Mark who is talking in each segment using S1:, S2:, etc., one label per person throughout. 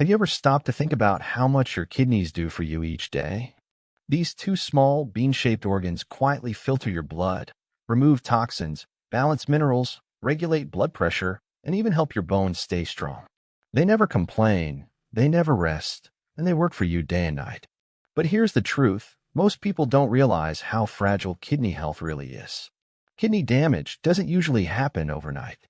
S1: Have you ever stopped to think about how much your kidneys do for you each day? These two small, bean-shaped organs quietly filter your blood, remove toxins, balance minerals, regulate blood pressure, and even help your bones stay strong. They never complain, they never rest, and they work for you day and night. But here's the truth. Most people don't realize how fragile kidney health really is. Kidney damage doesn't usually happen overnight.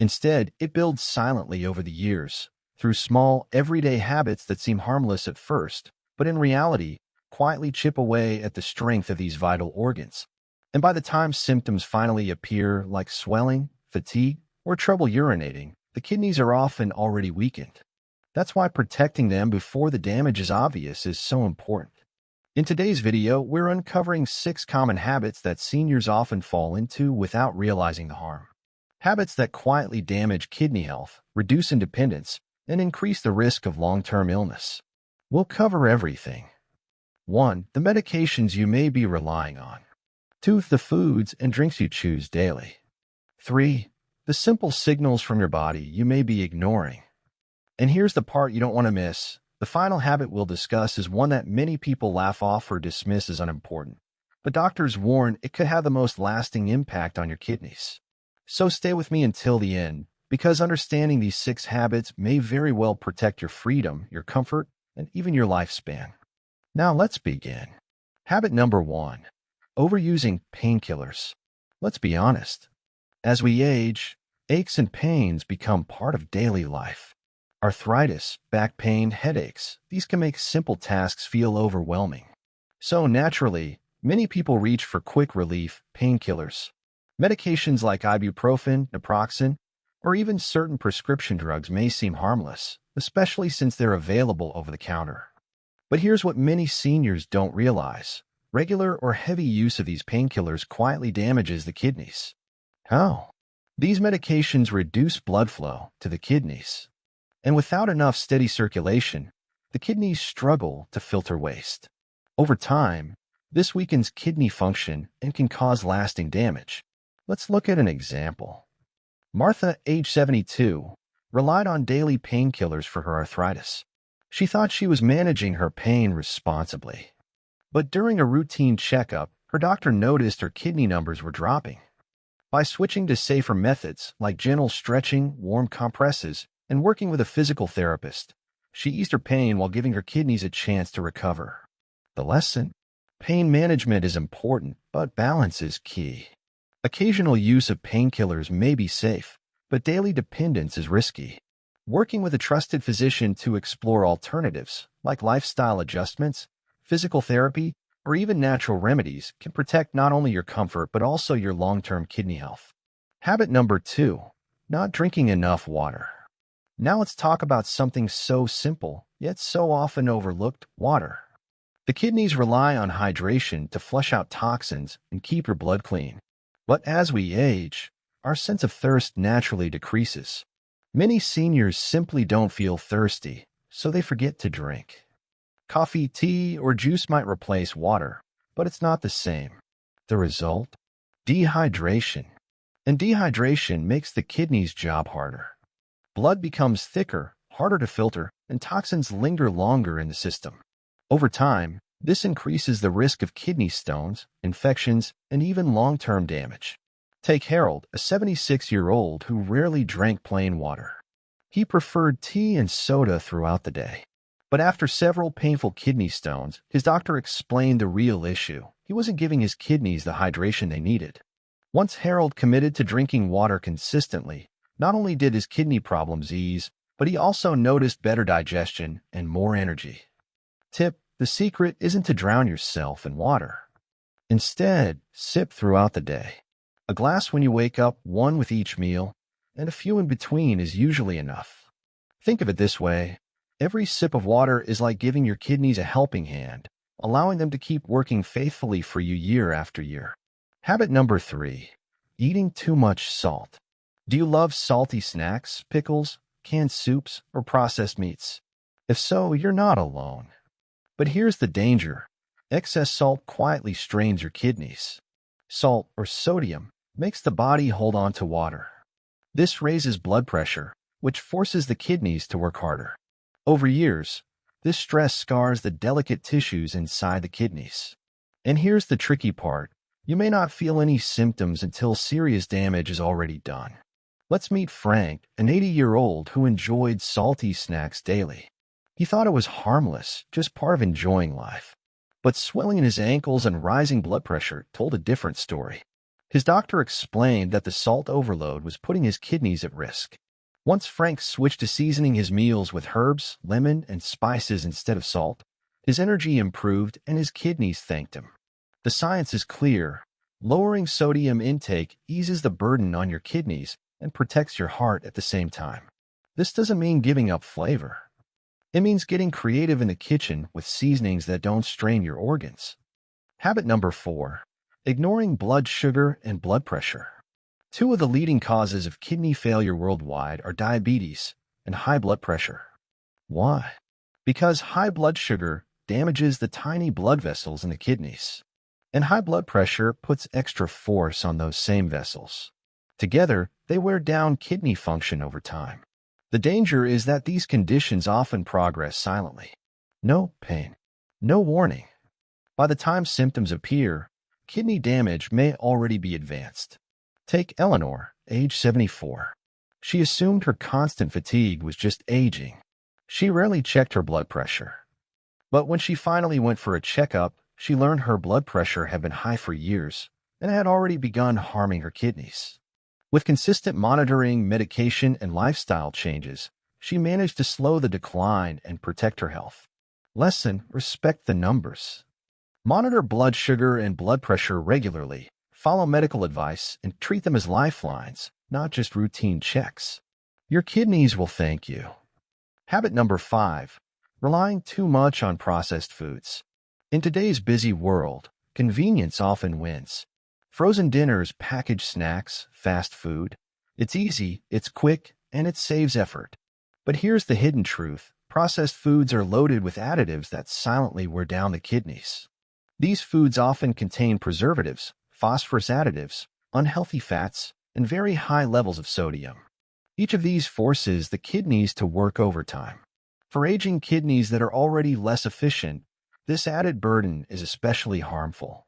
S1: Instead, it builds silently over the years, through small, everyday habits that seem harmless at first, but in reality, quietly chip away at the strength of these vital organs. And by the time symptoms finally appear, like swelling, fatigue, or trouble urinating, the kidneys are often already weakened. That's why protecting them before the damage is obvious is so important. In today's video, we're uncovering 6 common habits that seniors often fall into without realizing the harm. Habits that quietly damage kidney health, reduce independence, and increase the risk of long-term illness. We'll cover everything. 1. The medications you may be relying on. 2. The foods and drinks you choose daily. 3. The simple signals from your body you may be ignoring. And here's the part you don't want to miss. The final habit we'll discuss is one that many people laugh off or dismiss as unimportant, but doctors warn it could have the most lasting impact on your kidneys. So stay with me until the end, because understanding these 6 habits may very well protect your freedom, your comfort, and even your lifespan. Now let's begin. Habit number 1. Overusing painkillers. Let's be honest. As we age, aches and pains become part of daily life. Arthritis, back pain, headaches, these can make simple tasks feel overwhelming. So naturally, many people reach for quick relief, painkillers. Medications like ibuprofen, naproxen, or even certain prescription drugs may seem harmless, especially since they're available over the counter. But here's what many seniors don't realize. Regular or heavy use of these painkillers quietly damages the kidneys. How? These medications reduce blood flow to the kidneys. And without enough steady circulation, the kidneys struggle to filter waste. Over time, this weakens kidney function and can cause lasting damage. Let's look at an example. Martha, age 72, relied on daily painkillers for her arthritis. She thought she was managing her pain responsibly. But during a routine checkup, her doctor noticed her kidney numbers were dropping. By switching to safer methods like gentle stretching, warm compresses, and working with a physical therapist, she eased her pain while giving her kidneys a chance to recover. The lesson? Pain management is important, but balance is key. Occasional use of painkillers may be safe, but daily dependence is risky. Working with a trusted physician to explore alternatives, like lifestyle adjustments, physical therapy, or even natural remedies, can protect not only your comfort but also your long-term kidney health. Habit number 2. Not drinking enough water. Now let's talk about something so simple, yet so often overlooked: water. The kidneys rely on hydration to flush out toxins and keep your blood clean. But as we age, our sense of thirst naturally decreases. Many seniors simply don't feel thirsty, so they forget to drink. Coffee, tea, or juice might replace water, but it's not the same. The result? Dehydration. And dehydration makes the kidneys' job harder. Blood becomes thicker, harder to filter, and toxins linger longer in the system. Over time, this increases the risk of kidney stones, infections, and even long-term damage. Take Harold, a 76-year-old who rarely drank plain water. He preferred tea and soda throughout the day. But after several painful kidney stones, his doctor explained the real issue. He wasn't giving his kidneys the hydration they needed. Once Harold committed to drinking water consistently, not only did his kidney problems ease, but he also noticed better digestion and more energy. Tip: the secret isn't to drown yourself in water. Instead, sip throughout the day. A glass when you wake up, one with each meal, and a few in between is usually enough. Think of it this way. Every sip of water is like giving your kidneys a helping hand, allowing them to keep working faithfully for you year after year. Habit number 3. Eating too much salt. Do you love salty snacks, pickles, canned soups, or processed meats? If so, you're not alone. But here's the danger. Excess salt quietly strains your kidneys. Salt, or sodium, makes the body hold on to water. This raises blood pressure, which forces the kidneys to work harder. Over years, this stress scars the delicate tissues inside the kidneys. And here's the tricky part. You may not feel any symptoms until serious damage is already done. Let's meet Frank, an 80-year-old who enjoyed salty snacks daily. He thought it was harmless, just part of enjoying life. But swelling in his ankles and rising blood pressure told a different story. His doctor explained that the salt overload was putting his kidneys at risk. Once Frank switched to seasoning his meals with herbs, lemon, and spices instead of salt, his energy improved and his kidneys thanked him. The science is clear. Lowering sodium intake eases the burden on your kidneys and protects your heart at the same time. This doesn't mean giving up flavor. It means getting creative in the kitchen with seasonings that don't strain your organs. Habit number 4. Ignoring blood sugar and blood pressure. Two of the leading causes of kidney failure worldwide are diabetes and high blood pressure. Why? Because high blood sugar damages the tiny blood vessels in the kidneys, and high blood pressure puts extra force on those same vessels. Together, they wear down kidney function over time. The danger is that these conditions often progress silently. No pain, no warning. By the time symptoms appear, kidney damage may already be advanced. Take Eleanor, age 74. She assumed her constant fatigue was just aging. She rarely checked her blood pressure. But when she finally went for a checkup, she learned her blood pressure had been high for years and had already begun harming her kidneys. With consistent monitoring, medication, and lifestyle changes, she managed to slow the decline and protect her health. Lesson: respect the numbers. Monitor blood sugar and blood pressure regularly, follow medical advice, and treat them as lifelines, not just routine checks. Your kidneys will thank you. Habit number 5. Relying too much on processed foods. In today's busy world, convenience often wins. Frozen dinners, packaged snacks, fast food. It's easy, it's quick, and it saves effort. But here's the hidden truth. Processed foods are loaded with additives that silently wear down the kidneys. These foods often contain preservatives, phosphorus additives, unhealthy fats, and very high levels of sodium. Each of these forces the kidneys to work overtime. For aging kidneys that are already less efficient, this added burden is especially harmful.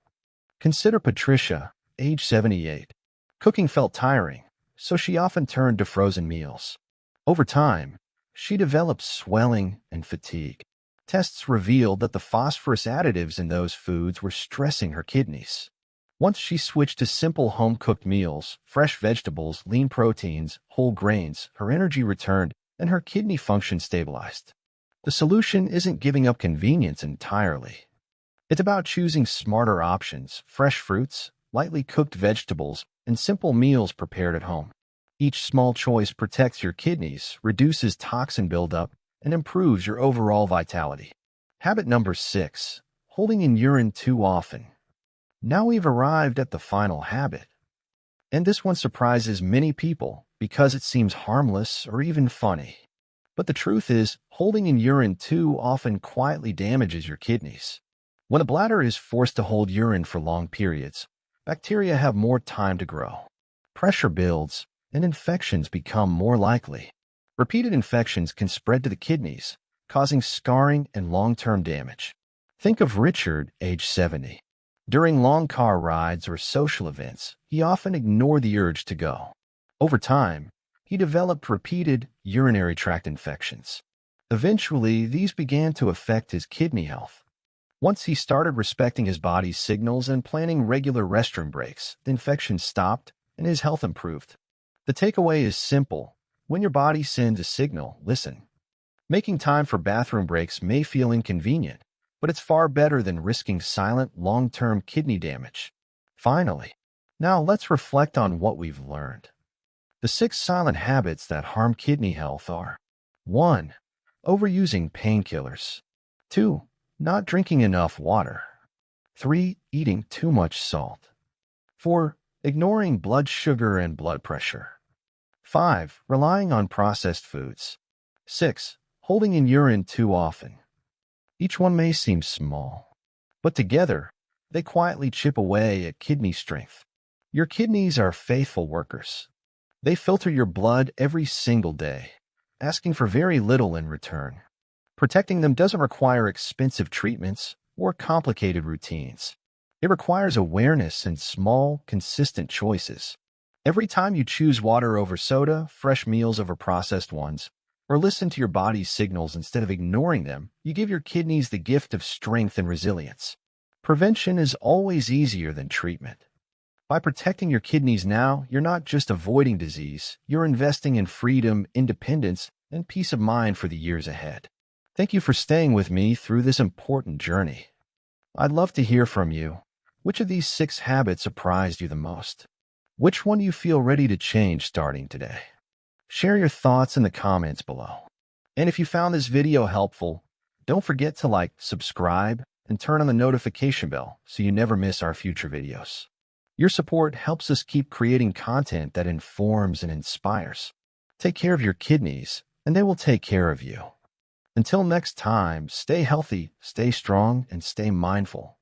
S1: Consider Patricia, age 78. Cooking felt tiring, so she often turned to frozen meals. Over time, she developed swelling and fatigue. Tests revealed that the phosphorus additives in those foods were stressing her kidneys. Once she switched to simple home-cooked meals, fresh vegetables, lean proteins, whole grains, her energy returned and her kidney function stabilized. The solution isn't giving up convenience entirely. It's about choosing smarter options, fresh fruits, lightly cooked vegetables, and simple meals prepared at home. Each small choice protects your kidneys, reduces toxin buildup, and improves your overall vitality. Habit number 6. Holding in urine too often. Now we've arrived at the final habit. And this one surprises many people because it seems harmless or even funny. But the truth is, holding in urine too often quietly damages your kidneys. When a bladder is forced to hold urine for long periods, bacteria have more time to grow. Pressure builds, and infections become more likely. Repeated infections can spread to the kidneys, causing scarring and long-term damage. Think of Richard, age 70. During long car rides or social events, he often ignored the urge to go. Over time, he developed repeated urinary tract infections. Eventually, these began to affect his kidney health. Once he started respecting his body's signals and planning regular restroom breaks, the infections stopped and his health improved. The takeaway is simple. When your body sends a signal, listen. Making time for bathroom breaks may feel inconvenient, but it's far better than risking silent, long-term kidney damage. Finally, now let's reflect on what we've learned. The 6 silent habits that harm kidney health are: 1. Overusing painkillers. 2. Not drinking enough water. 3. Eating too much salt. 4. Ignoring blood sugar and blood pressure. 5. Relying on processed foods. 6. Holding in urine too often. Each one may seem small, but together, they quietly chip away at kidney strength. Your kidneys are faithful workers. They filter your blood every single day, asking for very little in return. Protecting them doesn't require expensive treatments or complicated routines. It requires awareness and small, consistent choices. Every time you choose water over soda, fresh meals over processed ones, or listen to your body's signals instead of ignoring them, you give your kidneys the gift of strength and resilience. Prevention is always easier than treatment. By protecting your kidneys now, you're not just avoiding disease, you're investing in freedom, independence, and peace of mind for the years ahead. Thank you for staying with me through this important journey. I'd love to hear from you. Which of these 6 habits surprised you the most? Which one do you feel ready to change starting today? Share your thoughts in the comments below. And if you found this video helpful, don't forget to like, subscribe, and turn on the notification bell so you never miss our future videos. Your support helps us keep creating content that informs and inspires. Take care of your kidneys, and they will take care of you. Until next time, stay healthy, stay strong, and stay mindful.